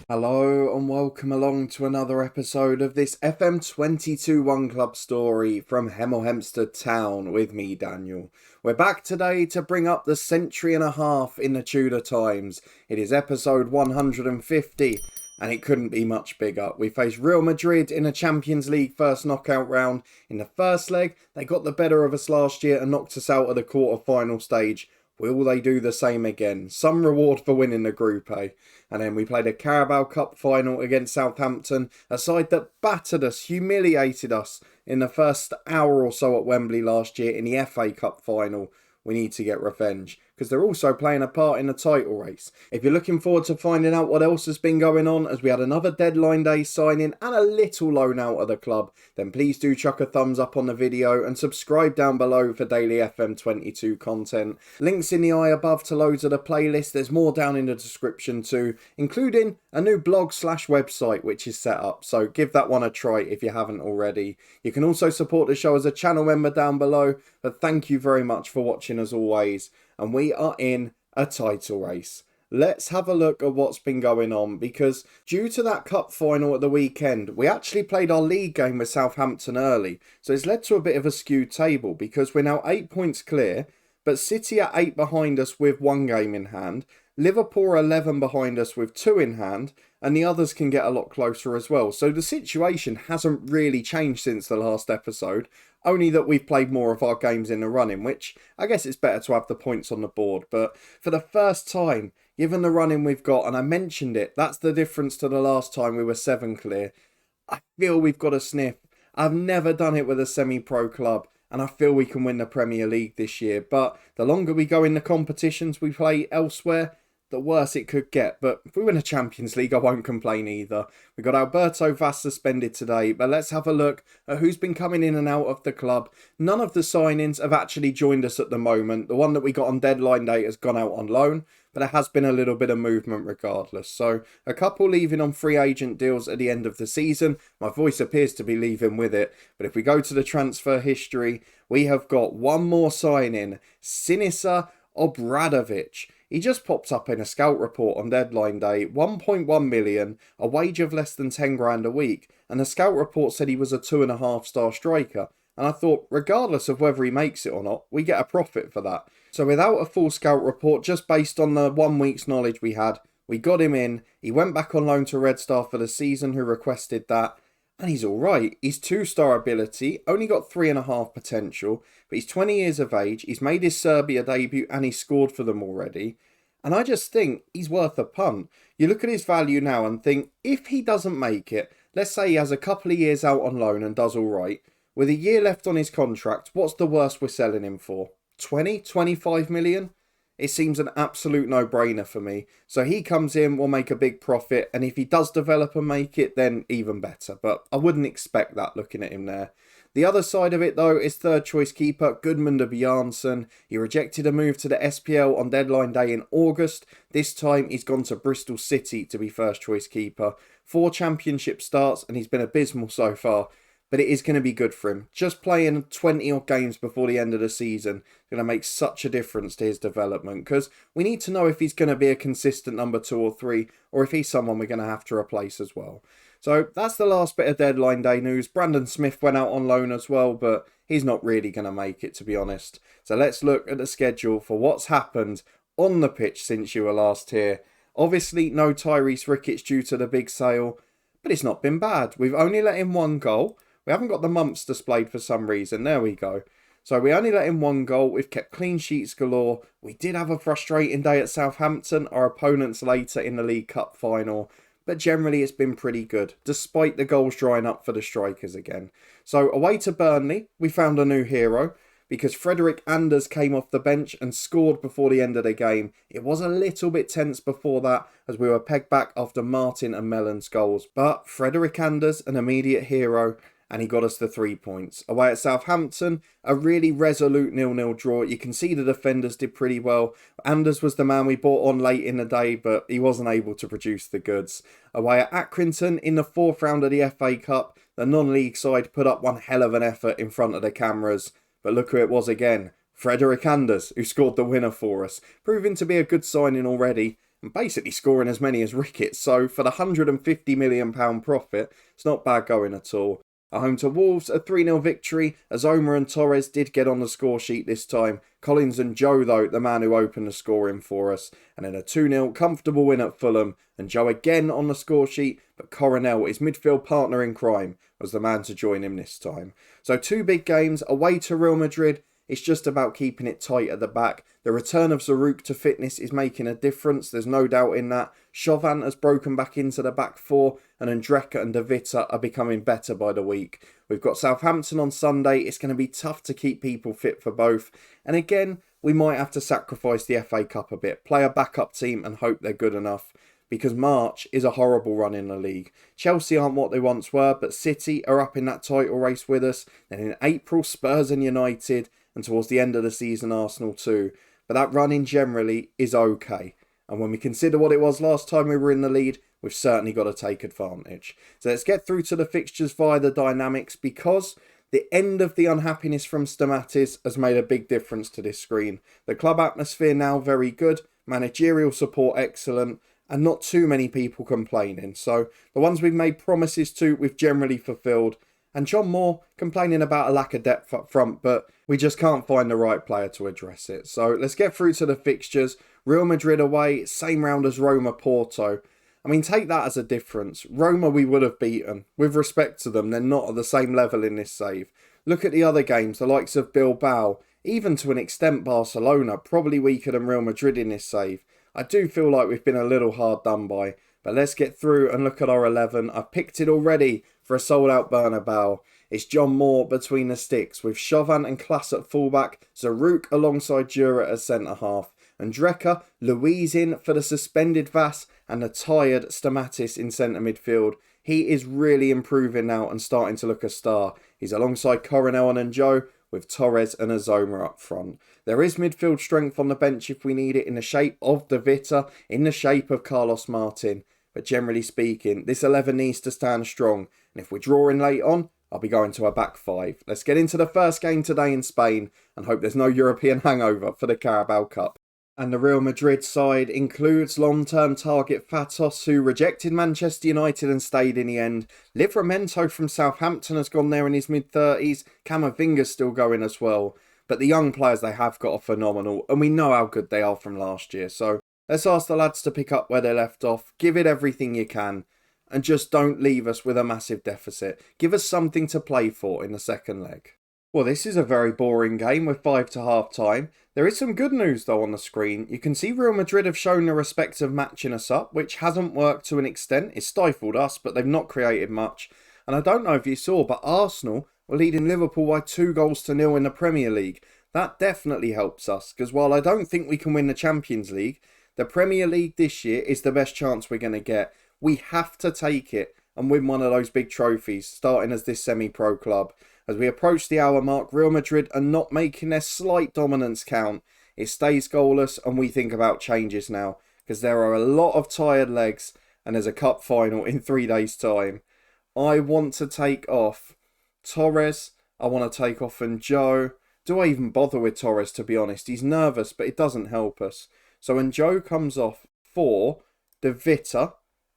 Hello and welcome along to another episode of this FM22 One Club story from Hemel Hempstead Town with me, Daniel. We're back today to bring up the century and a half in the Tudor Times. It is episode 150 and it couldn't be much bigger. We face Real Madrid in a Champions League first knockout round. In the first leg, they got the better of us last year and knocked us out at the quarter-final stage. Will they do the same again? Some reward for winning the Group A. And then we played a Carabao Cup Final against Southampton, a side that battered us, humiliated us in the first hour or so at Wembley last year in the FA Cup Final. We need to get revenge, because they're also playing a part in the title race. If you're looking forward to finding out what else has been going on, as we had another deadline day signing and a little loan out of the club, then please do chuck a thumbs up on the video and subscribe down below for daily FM22 content. Links in the eye above to loads of the playlist. There's more down in the description too, including a new blog/website which is set up, so give that one a try if you haven't already. You can also support the show as a channel member down below, but thank you very much for watching as always. And we are in a title race. Let's have a look at what's been going on, because due to that cup final at the weekend, we actually played our league game with Southampton early. So it's led to a bit of a skewed table, because we're now 8 points clear, but City are 8 behind us with 1 game in hand. Liverpool are 11 behind us with 2 in hand, and the others can get a lot closer as well. So the situation hasn't really changed since the last episode, only that we've played more of our games in the running, which I guess it's better to have the points on the board. But for the first time, given the running we've got, and I mentioned it, that's the difference to the last time we were 7 clear, I feel we've got a sniff. I've never done it with a semi-pro club, and I feel we can win the Premier League this year. But the longer we go in the competitions we play elsewhere, the worse it could get. But if we win a Champions League, I won't complain either. We got Alberto Vaz suspended today, but let's have a look at who's been coming in and out of the club. None of the signings have actually joined us at the moment. The one that we got on deadline day has gone out on loan, but there has been a little bit of movement regardless. So a couple leaving on free agent deals at the end of the season. My voice appears to be leaving with it. But if we go to the transfer history, we have got one more signing, Sinister Obradovich. He just pops up in a scout report on deadline day, 1.1 million, a wage of less than 10 grand a week, and the scout report said he was a 2.5-star striker. And I thought, regardless of whether he makes it or not, we get a profit for that. So without a full scout report, just based on the 1 week's knowledge we had, we got him in. He went back on loan to Red Star for the season, who requested that. And he's alright. He's 2-star ability, only got 3.5 potential, but he's 20 years of age, he's made his Serbia debut and he's scored for them already. And I just think he's worth a punt. You look at his value now and think, if he doesn't make it, let's say he has a couple of years out on loan and does alright, with a year left on his contract, what's the worst we're selling him for? 20, 25 million? It seems an absolute no-brainer for me. So he comes in, we'll make a big profit, and if he does develop and make it, then even better. But I wouldn't expect that looking at him there. The other side of it, though, is third-choice keeper Gudmundur Bjarnason. He rejected a move to the SPL on deadline day in August. This time, he's gone to Bristol City to be first-choice keeper. 4 championship starts, and he's been abysmal so far. But it is going to be good for him. Just playing 20 odd games before the end of the season is going to make such a difference to his development, because we need to know if he's going to be a consistent number 2 or 3, or if he's someone we're going to have to replace as well. So that's the last bit of deadline day news. Brandon Smith went out on loan as well, but he's not really going to make it, to be honest. So let's look at the schedule for what's happened on the pitch since you were last here. Obviously, no Tyrese Ricketts due to the big sale, but it's not been bad. We've only let in 1 goal. We haven't got the mumps displayed for some reason. There we go. So we only let in 1 goal. We've kept clean sheets galore. We did have a frustrating day at Southampton, our opponents later in the League Cup Final. But generally it's been pretty good, despite the goals drying up for the strikers again. So away to Burnley, we found a new hero, because Frederik Anders came off the bench and scored before the end of the game. It was a little bit tense before that, as we were pegged back after Martin and Mellon's goals. But Frederik Anders, an immediate hero, and he got us the 3 points. Away at Southampton, a really resolute 0-0 draw. You can see the defenders did pretty well. Anders was the man we bought on late in the day, but he wasn't able to produce the goods. Away at Accrington, in the 4th round of the FA Cup, the non-league side put up one hell of an effort in front of the cameras. But look who it was again. Frederik Anders, who scored the winner for us, proving to be a good signing already. and basically scoring as many as Ricketts. So for the £150 million profit, it's not bad going at all. At home to Wolves, a 3-0 victory, as Omer and Torres did get on the score sheet this time. Collins and Joe, though, the man who opened the scoring for us. And then a 2-0 comfortable win at Fulham, and Joe again on the score sheet, but Coronel, his midfield partner in crime, was the man to join him this time. So 2 big games, away to Real Madrid. It's just about keeping it tight at the back. The return of Zaruk to fitness is making a difference, there's no doubt in that. Chauvin has broken back into the back four, and Ndreka and De Vita are becoming better by the week. We've got Southampton on Sunday. It's going to be tough to keep people fit for both. And again, we might have to sacrifice the FA Cup a bit, play a backup team and hope they're good enough. Because March is a horrible run in the league. Chelsea aren't what they once were, but City are up in that title race with us. Then in April, Spurs and United, and towards the end of the season, Arsenal too. But that run-in generally is okay. And when we consider what it was last time we were in the lead, we've certainly got to take advantage. So let's get through to the fixtures via the dynamics, because the end of the unhappiness from Stamatis has made a big difference to this screen. The club atmosphere now very good, managerial support excellent, and not too many people complaining. So the ones we've made promises to, we've generally fulfilled. And John Moore complaining about a lack of depth up front, but we just can't find the right player to address it. So let's get through to the fixtures. Real Madrid away, same round as Roma Porto. I mean, take that as a difference. Roma we would have beaten. With respect to them, they're not at the same level in this save. Look at the other games, the likes of Bilbao, even to an extent Barcelona, probably weaker than Real Madrid in this save. I do feel like we've been a little hard done by. But let's get through and look at our 11. I've picked it already for a sold-out Bernabeu. It's John Moore between the sticks, with Chauvin and Klaas at fullback, Zaruk alongside Jura as centre-half, and Ndreka, Luiz in for the suspended Vass, and the tired Stamatis in centre midfield. He is really improving now and starting to look a star. He's alongside Coronel and Joe, with Torres and Azoma up front. There is midfield strength on the bench if we need it, in the shape of De Vita, in the shape of Carlos Martin. But generally speaking, this 11 needs to stand strong. And if we're drawing late on, I'll be going to a back 5. Let's get into the first game today in Spain and hope there's no European hangover for the Carabao Cup. And the Real Madrid side includes long-term target Fatos, who rejected Manchester United and stayed in the end. Livramento from Southampton has gone there in his mid-30s. Camavinga's still going as well. But the young players they have got are phenomenal, and we know how good they are from last year. So let's ask the lads to pick up where they left off. Give it everything you can, and just don't leave us with a massive deficit. Give us something to play for in the second leg. Well, this is a very boring game with 5 to half time. There is some good news though on the screen. You can see Real Madrid have shown the respect of matching us up, which hasn't worked to an extent. It's stifled us, but they've not created much. And I don't know if you saw, but Arsenal were leading Liverpool by 2-0 in the Premier League. That definitely helps us, because while I don't think we can win the Champions League, the Premier League this year is the best chance we're going to get. We have to take it and win one of those big trophies, starting as this semi-pro club. As we approach the hour mark, Real Madrid are not making their slight dominance count. It stays goalless and we think about changes now, because there are a lot of tired legs and there's a cup final in 3 days' time. I want to take off Torres. I want to take off Joe. Do I even bother with Torres, to be honest? He's nervous, but it doesn't help us. So when Joe comes off for De Vita,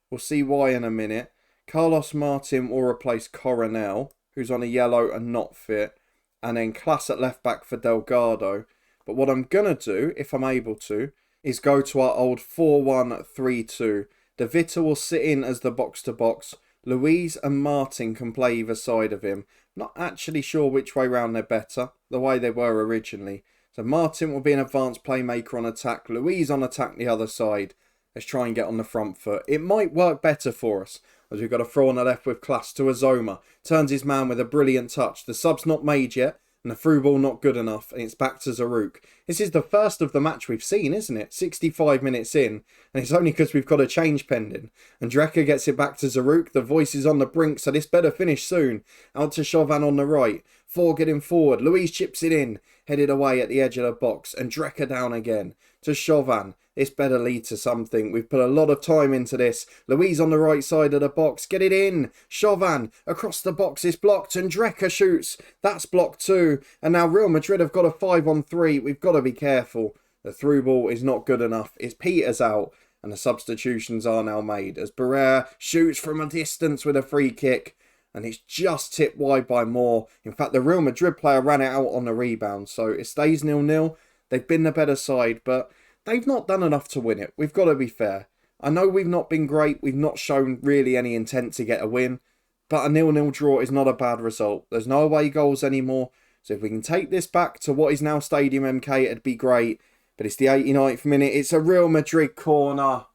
we'll see why in a minute. Carlos Martin will replace Coronel, who's on a yellow and not fit. And then Klaas at left back for Delgado. But what I'm going to do, if I'm able to, is go to our old 4-1-3-2. De Vita will sit in as the box-to-box. Luiz and Martin can play either side of him. Not actually sure which way round they're better, the way they were originally. So Martin will be an advanced playmaker on attack. Luiz on attack the other side. Let's try and get on the front foot. It might work better for us, as we've got a throw on the left with Klaas to Azoma. Turns his man with a brilliant touch. The sub's not made yet, and the through ball not good enough, and it's back to Zaruk. This is the first of the match we've seen, isn't it? 65 minutes in, and it's only because we've got a change pending. And Ndreka gets it back to Zaruk. The voice is on the brink, so this better finish soon. Out to Chauvin on the right. Four getting forward. Luiz chips it in. Headed away at the edge of the box, and Ndreka down again. To Chauvin. This better lead to something. We've put a lot of time into this. Luiz on the right side of the box. Get it in. Chauvin across the box is blocked and Ndreka shoots. That's blocked too. And now Real Madrid have got a 5-on-3. We've got to be careful. The through ball is not good enough. It's Peters out. and the substitutions are now made as Barrera shoots from a distance with a free kick, and it's just tipped wide by Moore. In fact, the Real Madrid player ran it out on the rebound, so it stays 0-0. They've been the better side, but they've not done enough to win it. We've got to be fair. I know we've not been great, we've not shown really any intent to get a win, but a 0-0 draw is not a bad result. There's no away goals anymore, so if we can take this back to what is now Stadium MK, it'd be great. But it's the 89th minute, it's a Real Madrid corner.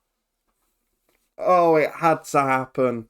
Oh, it had to happen.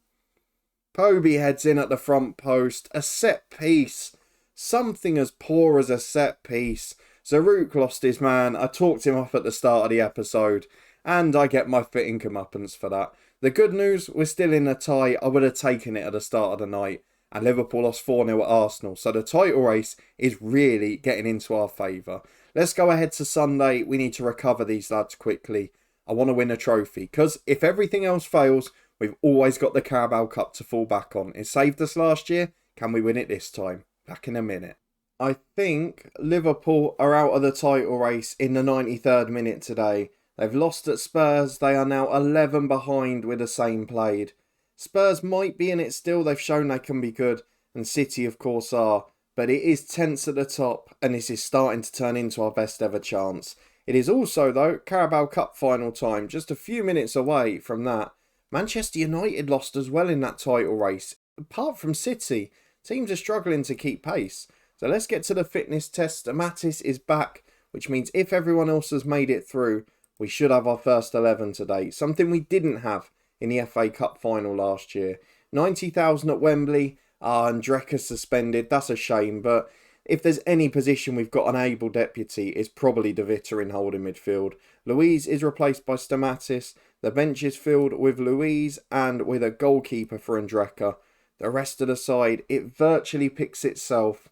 Poby heads in at the front post, a set piece. Something as poor as a set piece. Zaruk lost his man, I talked him off at the start of the episode, and I get my fitting comeuppance for that. The good news, we're still in a tie. I would have taken it at the start of the night. And Liverpool lost 4-0 at Arsenal. So the title race is really getting into our favour. Let's go ahead to Sunday. We need to recover these lads quickly. I want to win a trophy. Because if everything else fails, we've always got the Carabao Cup to fall back on. It saved us last year. Can we win it this time? Back in a minute. I think Liverpool are out of the title race in the 93rd minute today. They've lost at Spurs. They are now 11 behind with the same played. Spurs might be in it still. They've shown they can be good. And City, of course, are. But it is tense at the top. And this is starting to turn into our best ever chance. It is also, though, Carabao Cup Final time. Just a few minutes away from that. Manchester United lost as well in that title race. Apart from City, teams are struggling to keep pace. So let's get to the fitness test. Mattis is back. Which means if everyone else has made it through, we should have our first 11 today. Something we didn't have in the FA Cup Final last year. 90,000 at Wembley. And Dreca's suspended. That's a shame. But if there's any position we've got an able deputy, it's probably De Vita in holding midfield. Louise is replaced by Stamatis. The bench is filled with Louise and with a goalkeeper for Andreka. The rest of the side, it virtually picks itself.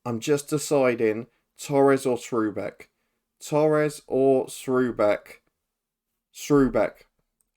I'm just deciding Torres or Srubeck. Torres or Srubeck. Srubeck.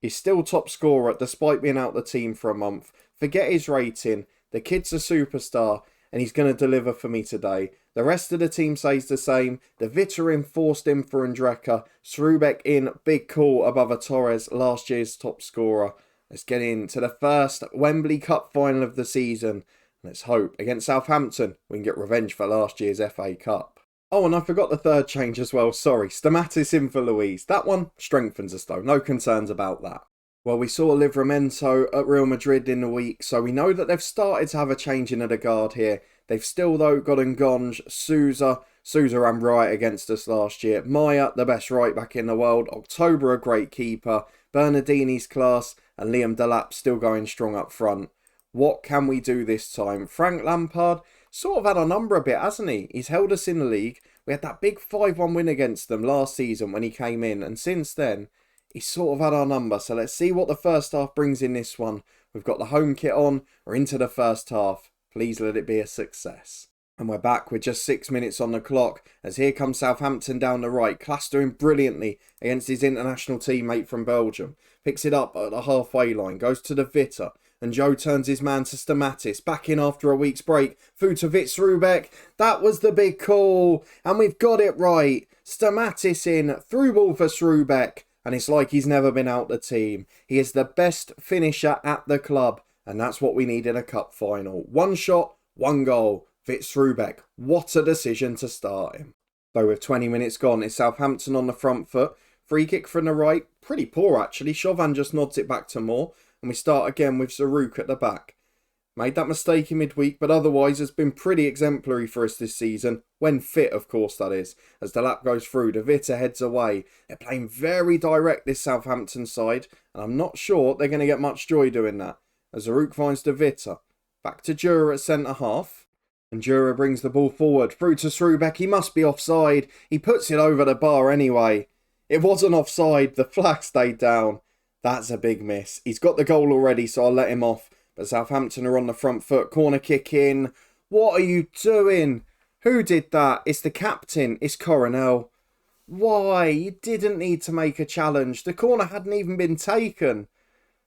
He's still top scorer despite being out the team for a month. Forget his rating. The kid's a superstar and he's going to deliver for me today. The rest of the team says the same. The Vita forced in for Andreka. Srubeck in, big call above a Torres, last year's top scorer. Let's get into the first Wembley Cup final of the season. Let's hope against Southampton we can get revenge for last year's FA Cup. Oh, and I forgot the third change as well. Sorry, Stamatis in for Louise. That one strengthens us though. No concerns about that. Well, we saw Livramento at Real Madrid in the week, so we know that they've started to have a change in the guard here. They've still, though, got Ngonge, Souza. Souza ran right against us last year. Maya, the best right back in the world. October, a great keeper. Bernardini's class. And Liam Delap still going strong up front. What can we do this time? Frank Lampard sort of had our number a bit, hasn't he? He's held us in the league. We had that big 5-1 win against them last season when he came in. And since then, he's sort of had our number. So let's see what the first half brings in this one. We've got the home kit on. We're into the first half. Please let it be a success. And we're back with just 6 minutes on the clock as here comes Southampton down the right, clustering brilliantly against his international teammate from Belgium. Picks it up at the halfway line, goes to the Vita, and Joe turns his man to Stamatis. Back in after a week's break. Futovic, Srubeck. That was the big call. And we've got it right. Stamatis in, through ball for Srubeck. And it's like he's never been out the team. He is the best finisher at the club. And that's what we need in a cup final. One shot, one goal. Srubeck. What a decision to start him. Though with 20 minutes gone, it's Southampton on the front foot. Free kick from the right. Pretty poor actually. Chauvin just nods it back to Moore. And we start again with Zaruk at the back. Made that mistake in midweek, but otherwise has been pretty exemplary for us this season. When fit, of course, that is. As the lap goes through, De Vita heads away. They're playing very direct, this Southampton side. And I'm not sure they're going to get much joy doing that. As Zaruk finds De Vita. Back to Jura at centre-half. And Jura brings the ball forward. Through to Srubeck. He must be offside. He puts it over the bar anyway. It wasn't offside. The flag stayed down. That's a big miss. He's got the goal already, so I'll let him off. But Southampton are on the front foot. Corner kick in. What are you doing? Who did that? It's the captain. It's Coronel. Why? You didn't need to make a challenge. The corner hadn't even been taken.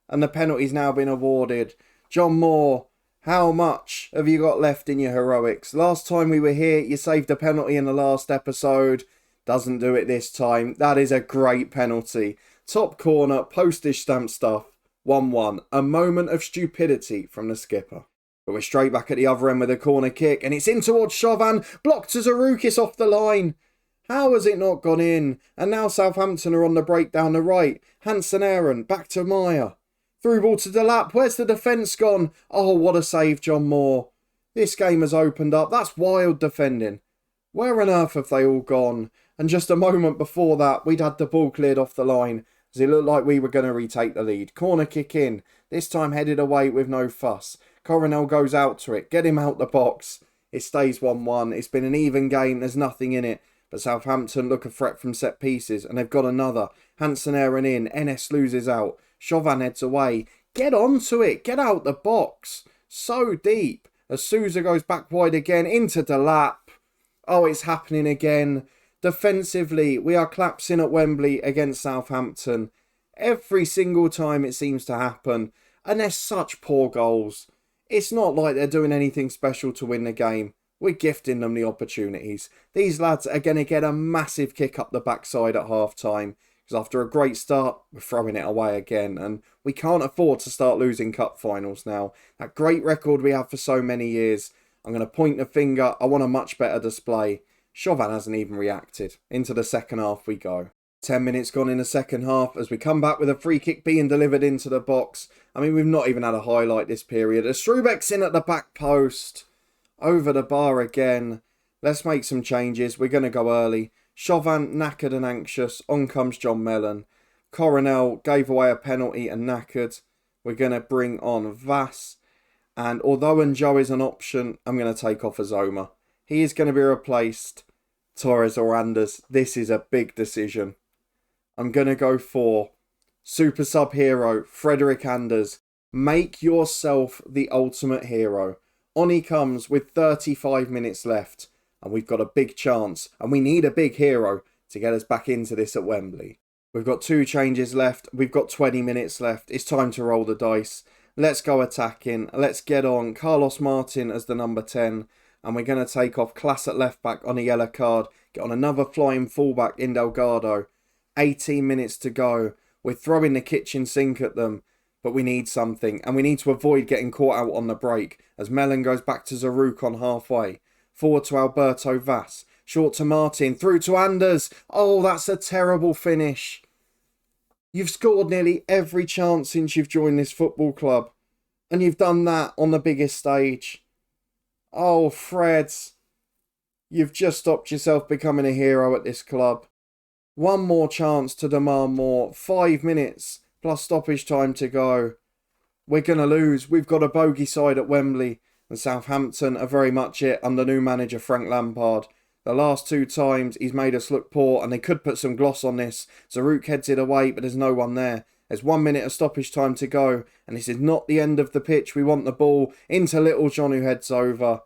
And the penalty's now been awarded. John Moore, how much have you got left in your heroics? Last time we were here, you saved a penalty in the last episode. Doesn't do it this time. That is a great penalty. Top corner, postage stamp stuff. 1-1. A moment of stupidity from the skipper. But we're straight back at the other end with a corner kick, and it's in towards Chauvin, blocked as Zarukis off the line. How has it not gone in? And now Southampton are on the break down the right. Hansen Aaron, back to Meyer. Through ball to Delap, where's the defence gone? Oh, what a save, John Moore. This game has opened up, that's wild defending. Where on earth have they all gone? And just a moment before that, we'd had the ball cleared off the line, as it looked like we were going to retake the lead. Corner kick in, this time headed away with no fuss. Coronel goes out to it, get him out the box. It stays 1-1, it's been an even game, there's nothing in it. But Southampton look a threat from set pieces, and they've got another. Hansen Aaron in, NS loses out. Chauvin heads away. Get onto it, get out the box. So deep. As Sousa goes back wide again, into Delap. Oh, it's happening again. Defensively, we are collapsing at Wembley against Southampton. Every single time it seems to happen. And they're such poor goals. It's not like they're doing anything special to win the game. We're gifting them the opportunities. These lads are going to get a massive kick up the backside at half-time. Because after a great start, we're throwing it away again. And we can't afford to start losing cup finals now. That great record we have for so many years. I'm going to point the finger. I want a much better display. Chauvin hasn't even reacted. Into the second half we go. 10 minutes gone in the second half as we come back with a free kick being delivered into the box. I mean, we've not even had a highlight this period. As Strubeck's in at the back post. Over the bar again. Let's make some changes. We're going to go early. Chauvin knackered and anxious. On comes John Mellon. Coronel gave away a penalty and knackered. We're going to bring on Vass. And although Njo is an option, I'm going to take off Azoma. He is going to be replaced. Torres or Anders. This is a big decision. I'm going to go for super sub hero, Frederick Anders. Make yourself the ultimate hero. On he comes with 35 minutes left. And we've got a big chance. And we need a big hero to get us back into this at Wembley. We've got 2 changes left. We've got 20 minutes left. It's time to roll the dice. Let's go attacking. Let's get on Carlos Martin as the number 10. And we're going to take off Class at left back on a yellow card. Get on another flying fullback in Delgado. 18 minutes to go. We're throwing the kitchen sink at them. But we need something. And we need to avoid getting caught out on the break. As Mellon goes back to Zaruk on halfway. Forward to Alberto Vass. Short to Martin. Through to Anders. Oh, that's a terrible finish. You've scored nearly every chance since you've joined this football club. And you've done that on the biggest stage. Oh, Fred. You've just stopped yourself becoming a hero at this club. One more chance to demand more. 5 minutes plus stoppage time to go. We're going to lose. We've got a bogey side at Wembley. And Southampton are very much it under new manager Frank Lampard. The last 2 times he's made us look poor and they could put some gloss on this. Zaruk heads it away but there's no one there. There's 1 minute of stoppage time to go and this is not the end of the pitch. We want the ball into Little John who heads over.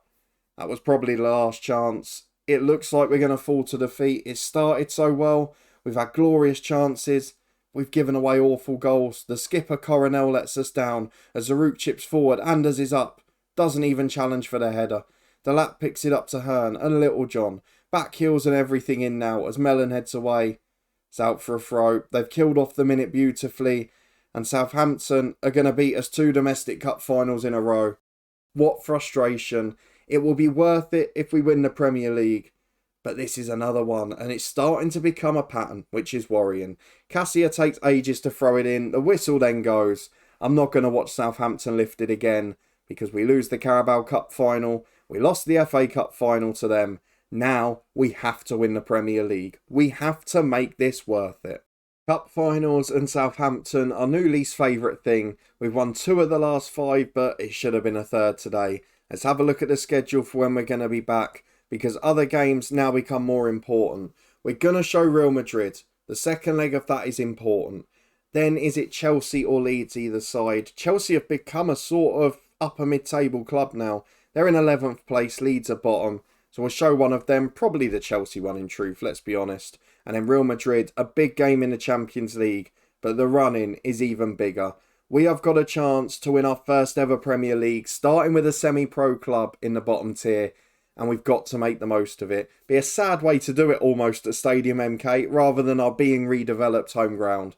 That was probably the last chance. It looks like we're going to fall to defeat. It started so well. We've had glorious chances. We've given away awful goals. The skipper Coronel lets us down. As Zaruk chips forward, Anders is up. Doesn't even challenge for the header. Delap picks it up to Hearn and Little John. Back heels and everything in now as Mellon heads away. It's out for a throw. They've killed off the minute beautifully. And Southampton are going to beat us 2 domestic cup finals in a row. What frustration. It will be worth it if we win the Premier League. But this is another one, and it's starting to become a pattern, which is worrying. Cassia takes ages to throw it in, the whistle then goes. I'm not going to watch Southampton lifted again, because we lose the Carabao Cup Final, we lost the FA Cup Final to them. Now, we have to win the Premier League. We have to make this worth it. Cup finals and Southampton are new least favourite thing. We've won 2 of the last 5, but it should have been a third today. Let's have a look at the schedule for when we're going to be back, because other games now become more important. We're going to show Real Madrid. The second leg of that is important. Then is it Chelsea or Leeds either side? Chelsea have become a sort of upper mid-table club now. They're in 11th place, Leeds are bottom. So we'll show one of them, probably the Chelsea one in truth, let's be honest. And then Real Madrid, a big game in the Champions League, but the run-in is even bigger. We have got a chance to win our first ever Premier League, starting with a semi-pro club in the bottom tier. And we've got to make the most of it. Be a sad way to do it almost at Stadium MK, rather than our being redeveloped home ground.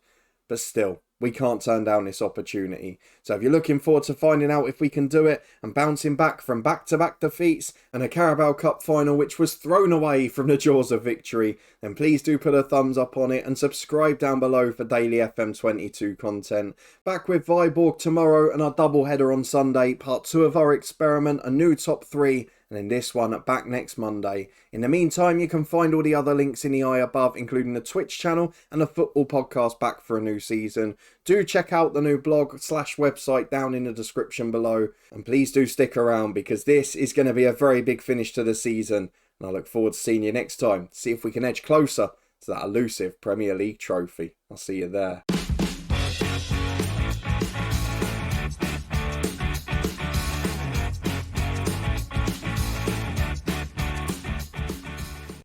but still, we can't turn down this opportunity. So if you're looking forward to finding out if we can do it and bouncing back from back-to-back defeats and a Carabao Cup final which was thrown away from the jaws of victory, then please do put a thumbs up on it and subscribe down below for daily FM22 content. Back with Viborg tomorrow and our double header on Sunday, part 2 of our experiment, a new top 3, and then this one back next Monday. In the meantime, you can find all the other links in the eye above, including the Twitch channel and the football podcast back for a new season. Do check out the new blog/website down in the description below. And please do stick around because this is going to be a very big finish to the season. And I look forward to seeing you next time to see if we can edge closer to that elusive Premier League trophy. I'll see you there.